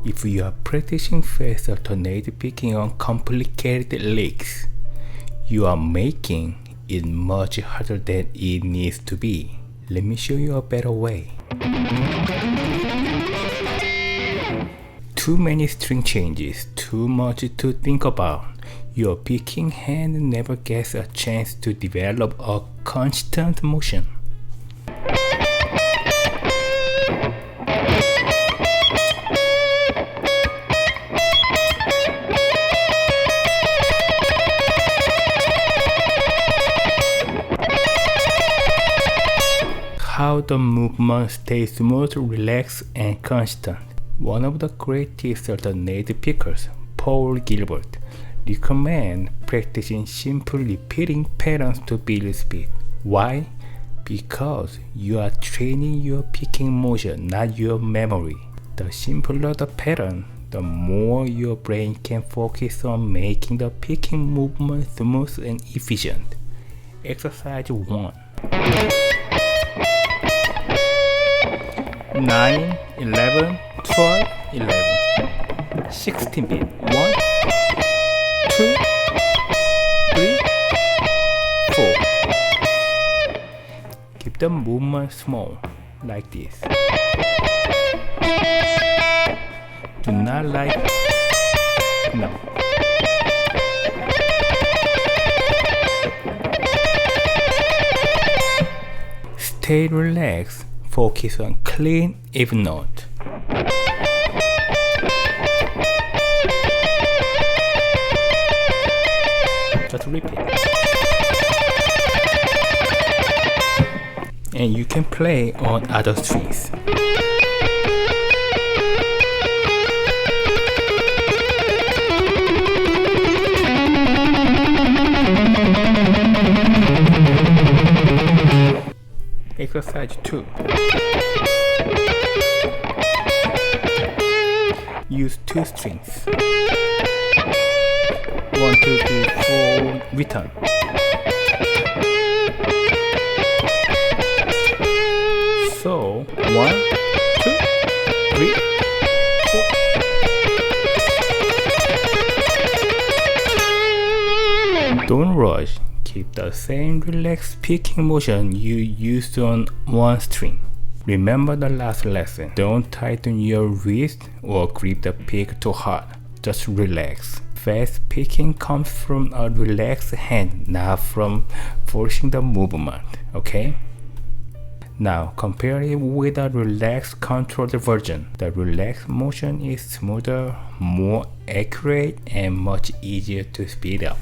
If you are practicing fast alternate picking on complicated licks, you are making it much harder than it needs to be. Let me show you a better way. Too many string changes, too much to think about. Your picking hand never gets a chance to develop a constant motion. How the movement stays smooth, relaxed, and constant. One of the greatest alternate pickers, Paul Gilbert, recommends practicing simple repeating patterns to build speed. Why? Because you are training your picking motion, not your memory. The simpler the pattern, the more your brain can focus on making the picking movement smooth and efficient. Exercise 1. 9, 11, 12, 11, 16 beat. 1, 2, 3, 4. Keep the movement small, like this. Do not no. Stay relaxed. Focus on clean even note. Just repeat. And you can play on other strings. Exercise 2. Use 2 strings. 1, 2, 3, 4, return. So 1, 2, 3, 4. Don't rush. Keep the same relaxed picking motion you used on one string. Remember the last lesson. Don't tighten your wrist or grip the pick too hard. Just relax. Fast picking comes from a relaxed hand, not from forcing the movement. Okay? Now compare it with a relaxed controlled version. The relaxed motion is smoother, more accurate, and much easier to speed up.